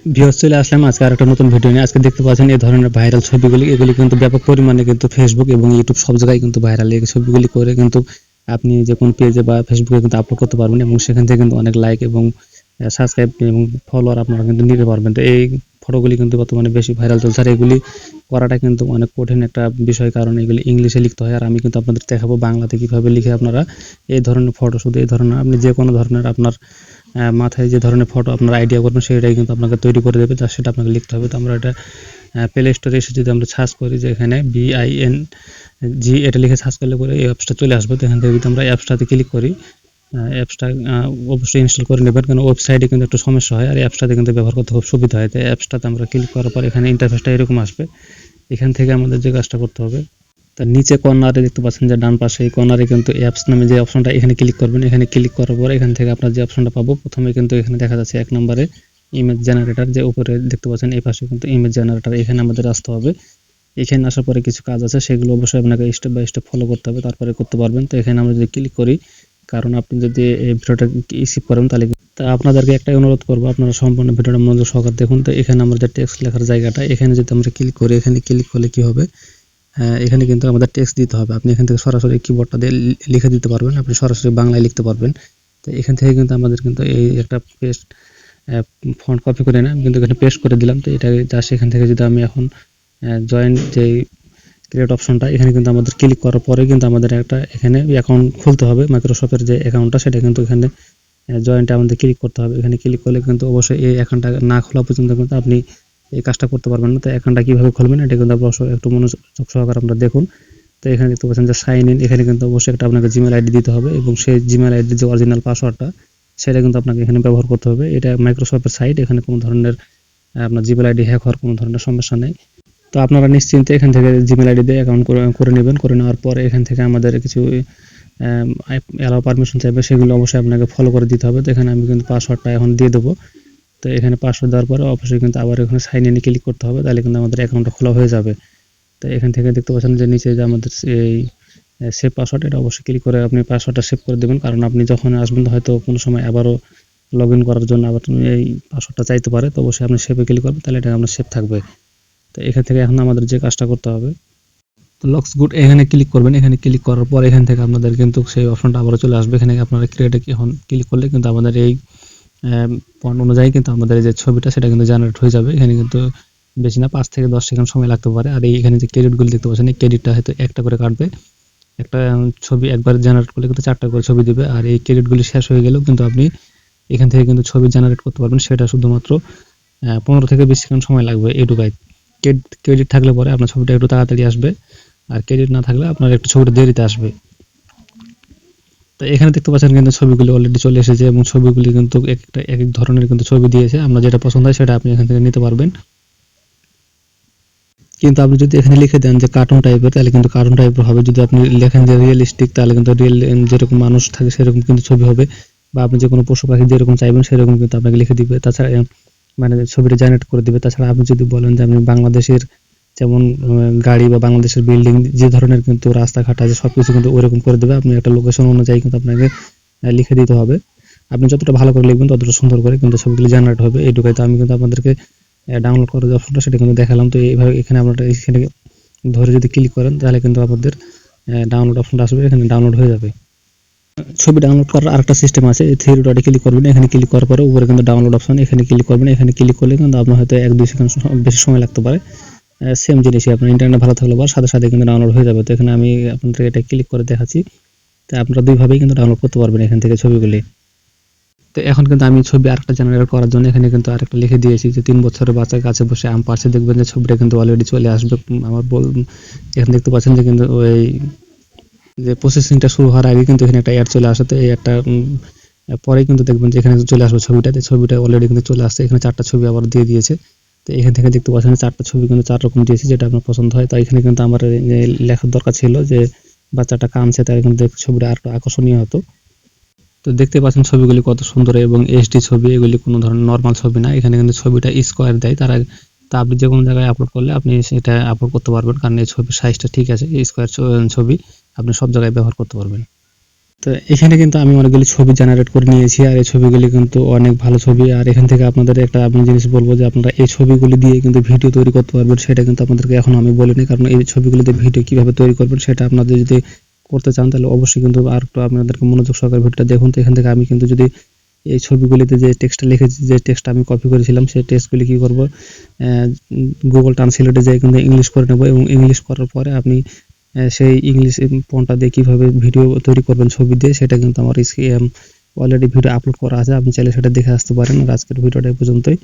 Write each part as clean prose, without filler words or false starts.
Viewers, চলে আসলাম আজকে আরেকটা নতুন ভিডিও নিয়ে। আজকে দেখতে পাচ্ছেন এই ধরনের ভাইরাল ছবিগুলি, এগুলি কিন্তু ব্যাপক পরিমাণে কিন্তু ফেসবুক এবং ইউটিউব সব জায়গায় কিন্তু ভাইরাল। এই ছবিগুলি করে কিন্তু আপনি যে কোনো পেজে বা ফেসবুকে কিন্তু আপলোড করতে পারবেন এবং সেখান থেকে কিন্তু অনেক লাইক এবং সাবস্ক্রাইব এবং ফলোয়ার আপনারা কিন্তু নিতে পারবেন। তো এই ফটোগুলি কিন্তু বর্তমানে বেশি ভাইরাল চলছে, আর এগুলি করাটা কিন্তু অনেক কঠিন একটা বিষয়, কারণ এগুলি ইংলিশে লিখতে হয়। আর আমি কিন্তু আপনাদের দেখাবো বাংলাতে কীভাবে লিখে আপনারা এই ধরনের ফটো, শুধু এই ধরনের আপনি যে কোনো ধরনের আপনার মাথায় যে ধরনের ফটো আপনার আইডিয়া করবেন সেটাই কিন্তু আপনাকে তৈরি করে দেবে, যা সেটা আপনাকে লিখতে হবে। তো আমরা এটা প্লে স্টোরে এসে যদি আমরা সার্চ করি যে এখানে BING এটা লিখে সার্চ করলে পরে এই অ্যাপসটা চলে আসবে। তো এখান থেকে যদি আমরা অ্যাপসটাতে ক্লিক করি, অ্যাপসটা অবশ্যই ইনস্টল করে নেবেন, কারণ ওয়েবসাইটে কিন্তু একটু সমস্যা হয়, আর অ্যাপসটাতে কিন্তু ব্যবহার করতে খুব সুবিধা হয়। তো অ্যাপসটাতে আমরা ক্লিক করার পর এখানে ইন্টারফেসটা এরকম আসবে। এখান থেকে আমাদের যে কাজটা করতে হবে, তার নিচে কর্নারে দেখতে পাচ্ছেন যে ডান পাশে এই কর্নারে কিন্তু অ্যাপস নামে যে অপশনটা, এখানে ক্লিক করবেন। এখানে ক্লিক করার পর এখান থেকে আপনার যে অপশনটা পাবো, প্রথমে কিন্তু এখানে দেখা যাচ্ছে 1 নম্বরে ইমেজ জেনারেটর, যে উপরে দেখতে পাচ্ছেন এই পাশে কিন্তু ইমেজ জেনারেটর, এখানে আমাদের আসতে হবে। এখানে আসার পরে কিছু কাজ আছে, সেগুলো অবশ্যই আপনাকে স্টেপ বাই স্টেপ ফলো করতে হবে, তারপরে করতে পারবেন। তো এখানে আমরা যদি ক্লিক করি, কারণ আপনি যদি এই ভিডিওটা স্কিপ করেন তাহলে তা আপনাদেরকে একটাই অনুরোধ করবো, আপনারা সম্পূর্ণ ভিডিওটা মনোযোগ সহকারে দেখুন। তো এখানে আমাদের টেক্সট লেখার জায়গাটা, এখানে যদি আমরা ক্লিক করি, এখানে ক্লিক করলে কি হবে, এখানে কিন্তু আমাদের টেক্সট দিতে হবে। আপনি এখান থেকে সরাসরি কিবোর্ডটা দিয়ে লিখে দিতে পারবেন, আপনি সরাসরি বাংলায় লিখতে পারবেন। তো এখান থেকে কিন্তু আমাদের কিন্তু এই একটা পেস্ট ফন্ট কপি করে না, কিন্তু এখানে পেস্ট করে দিলাম। তো এটা জাস্ট এখান থেকে যদি আমি এখন জয়েন যে ক্রিয়েট অপশনটা, এখানে কিন্তু আমাদের ক্লিক করার পরে কিন্তু আমাদের একটা এখানে অ্যাকাউন্ট খুলতে হবে, মাইক্রোসফটের যে অ্যাকাউন্টটা, সেটা কিন্তু এখানে জয়েন্টে আমাদের ক্লিক করতে হবে। এখানে ক্লিক করলে কিন্তু অবশ্যই এই অ্যাকাউন্টটা না খোলা পর্যন্ত কিন্তু আপনি এই কাজটা করতে পারবেন না। তো অ্যাকাউন্টটা কীভাবে খুলবেন এটা কিন্তু অবশ্যই একটু মনোযোগ সহকারে আমরা দেখুন। তো এখানে দেখতে পাচ্ছেন যে সাইন ইন, এখানে কিন্তু অবশ্যই একটা আপনাকে জিমেল আইডি দিতে হবে, এবং সেই জিমেল আইডির যে অরিজিনাল পাসওয়ার্ডটা সেটা কিন্তু আপনাকে এখানে ব্যবহার করতে হবে। এটা মাইক্রোসফটের সাইট, এখানে কোনো ধরনের আপনার জিমেল আইডি হ্যাক হওয়ার কোনো ধরনের সমস্যা নেই। তো আপনারা নিশ্চিন্তে এখান থেকে জিমেল আইডি দিয়ে অ্যাকাউন্ট করে নেবেন। করে নেওয়ার পরে এখান থেকে আমাদের কিছু অ্যালাউ পারমিশন চাইবে, সেগুলো অবশ্যই আপনাকে ফলো করে দিতে হবে। তো এখানে আমি কিন্তু পাসওয়ার্ডটা এখন দিয়ে দেবো। তো এখানে পাসওয়ার্ড দেওয়ার পরে অবশ্যই কিন্তু আবার এখানে সাইন ইনে ক্লিক করতে হবে, তাহলে কিন্তু আমাদের অ্যাকাউন্টটা খোলা হয়ে যাবে। তো এখান থেকে দেখতে পাচ্ছেন যে নিচে যে আমাদের এই সেভ পাসওয়ার্ড, এটা অবশ্যই ক্লিক করে আপনি পাসওয়ার্ডটা সেভ করে দেবেন, কারণ আপনি যখন আসবেন হয়তো কোনো সময় আবারও লগ ইন করার জন্য আবার এই পাসওয়ার্ডটা চাইতে পারে। তো অবশ্যই আপনি সেভে ক্লিক করবেন, তাহলে এটা আপনার সেভ থাকবে। তো এখান থেকে এখন আমাদের যে কাজটা করতে হবে, তো লক্স গুড এখানে ক্লিক করবেন। এখানে ক্লিক করার পর এখান থেকে আপনাদের কিন্তু সেই অপশনটা আবারও চলে আসবে। এখানে আপনারা ক্রিয়েটে এখন ক্লিক করলে কিন্তু আমাদের এই ফন্ট অনুযায়ী কিন্তু আমাদের যে ছবিটা সেটা কিন্তু জেনারেট হয়ে যাবে। এখানে কিন্তু বেশি না 5 থেকে 10 সেকেন্ড সময় লাগতে পারে। আর এখানে যে ক্রেডিটগুলো দেখতে পাচ্ছেন, এই ক্রেডিটটা হয়তো একটা করে কাটবে। একটা ছবি একবার জেনারেট করলে কিন্তু 4টা করে ছবি দিবে, আর এই ক্রেডিটগুলি শেষ হয়ে গেলেও কিন্তু আপনি এখান থেকে কিন্তু ছবি জেনারেট করতে পারবেন। সেটা শুধুমাত্র 15 থেকে 20 সেকেন্ড সময় লাগবে এইটুকাই। ক্রেডিট থাকলে পরে আপনার ছবিটা একটু তাড়াতাড়ি আসবে, আর ক্রেডিট না থাকলে আপনার একটু ছবিটা দেরিতে আসবে। তো এখানে দেখতে পাচ্ছেন কিন্তু ছবিগুলি অলরেডি চলে এসেছে, এবং ছবিগুলি কিন্তু একটা এক এক ধরনের কিন্তু ছবি দিয়েছে। আমরা যেটা পছন্দ হয় সেটা আপনি এখান থেকে নিতে পারবেন। কিন্তু আপনি যদি এখানে লিখে দেন যে কার্টুন টাইপের, তাহলে কিন্তু কার্টুন টাইপের হবে। যদি আপনি লেখেন যে রিয়েলিস্টিক, তাহলে কিন্তু রিয়েল যেরকম মানুষ থাকে সেরকম কিন্তু ছবি হবে, বা আপনি যে কোনো পশু পাখি যেরকম চাইবেন সেরকম কিন্তু আপনাকে লিখে দিবে। তাছাড়া মানে ছবিটা জেনারেট করে দিবে। তাছাড়া আপনি যদি বলেন যে আপনি বাংলাদেশের যেমন গাড়ি বা বাংলাদেশের বিল্ডিং যে ধরনের কিন্তু রাস্তাঘাট আছে সবকিছু কিন্তু ওইরকম করে দেবে। আপনি একটা লোকেশন অনুযায়ী কিন্তু আপনাকে লিখে দিতে হবে। আপনি যতটা ভালো করে লিখবেন ততটা সুন্দর করে কিন্তু ছবিগুলো জেনারেট হবে। এইটুকুই। তো আমি কিন্তু আপনাদেরকে ডাউনলোড করার যে অপশনটা সেটা কিন্তু দেখালাম। তো এইভাবে এখানে আপনারা এখানে ধরে যদি ক্লিক করেন তাহলে কিন্তু আপনাদের ডাউনলোড অপশনটা আসবে, এখানে ডাউনলোড হয়ে যাবে। ছবি ডাউনলোড করার আরেকটা সিস্টেম আছে, এই থ্রি ডটে ক্লিক করবেন। এখানে ক্লিক করার পরে উপরে কিন্তু ডাউনলোড অপশন, এখানে ক্লিক করবেন। এখানে ক্লিক করলে কিন্তু আপনার হয়তো 1-2 সেকেন্ড বেশি সময় লাগতে পারে। সেম জিনিসই আপনার ইন্টারনেট ভালো থাকলে পর সাথে সাথে কিন্তু ডাউনলোড হয়ে যাবে। তো এখানে আমি আপনাদের এটা ক্লিক করে দেখাচ্ছি। তো আপনারা দুইভাবেই কিন্তু ডাউনলোড করতে পারবেন এখান থেকে ছবিগুলি। তো এখন কিন্তু আমি ছবি আরেকটা জেনারেট করার জন্য এখানে কিন্তু আরেকটা লিখে দিয়েছি যে 3 বছরের বাচ্চার কাছে বসে আম পাড়ছে, দেখবেন যে ছবিটা কিন্তু অলরেডি চলে আসবে। আমার এখানে দেখতে পাচ্ছেন যে কিন্তু ওই যে প্রসেসিংটা শুরু হওয়ার আগে কিন্তু এখানে একটা অ্যাড চলে আসে। তো এই একটা পরেই কিন্তু দেখবেন যে এখানে চলে আসবে ছবিটাতে। ছবিটা অলরেডি কিন্তু চলে আসছে। এখানে 4টা ছবি আবার দিয়ে দিয়েছে। তো এখান থেকে দেখতে পাচ্ছেন 4টা ছবি কিন্তু 4 রকম দিয়েছে, যেটা আপনার পছন্দ হয়। তো এখানে কিন্তু আমার লেখার দরকার ছিল যে বাচ্চাটা কাঁদছে, তাই কিন্তু ছবিটা আরেকটু আকর্ষণীয় হতো। তো দেখতে পাচ্ছেন ছবিগুলি কত সুন্দর এবং এইচডি ছবি, এগুলি কোনো ধরনের নর্মাল ছবি না। এখানে কিন্তু ছবিটা স্কোয়ার দেয় তারা। তা আপনি যে কোনো জায়গায় আপলোড করলে আপনি সেটা আপলোড করতে পারবেন, কারণ এই ছবির সাইজটা ঠিক আছে। এই স্কোয়ার ছবি আপনি সব জায়গায় ব্যবহার করতে পারবেন। তো এখানে কিন্তু আমি অনেকগুলি ছবি জেনারেট করে নিয়েছি, আর এই ছবিগুলি কিন্তু অনেক ভালো ছবি। আর এখান থেকে আপনাদের একটা আমি জিনিস বলবো যে আপনারা এই ছবিগুলি দিয়ে কিন্তু ভিডিও তৈরি করতে পারবেন, সেটা কিন্তু আপনাদেরকে এখন আমি বলিনি, কারণ এই ছবিগুলি দিয়ে ভিডিও কিভাবে তৈরি করবেন সেটা আপনাদের যদি করতে চান তাহলে অবশ্যই কিন্তু আর একটু আপনাদেরকে মনোযোগ সহকারে ভিডিওটা দেখুন। তো এখান থেকে আমি কিন্তু যদি এই ছবিগুলিতে যে টেক্সটটা লিখেছি, যে টেক্সটটা আমি কপি করেছিলাম, সেই টেক্সটগুলি কী করব, গুগল ট্রান্সলেটে যেয়ে কিন্তু ইংলিশ করে নেব, এবং ইংলিশ করার পরে আপনি সেই ইংলিশ ফন্টটা দিয়ে কীভাবে ভিডিও তৈরি করবেন ছবি দিয়ে, সেটা কিন্তু আমার অলরেডি ভিডিও আপলোড করা আছে, আপনি চাইলে সেটা দেখে আসতে পারেন। আর আজকের ভিডিওটা এই পর্যন্তই।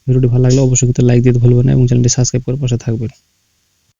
ভিডিওটি ভালো লাগলে অবশ্যই কিন্তু লাইক দিতে ভুলবেন না এবং চ্যানেলটি সাবস্ক্রাইব করে পাশে থাকবেন।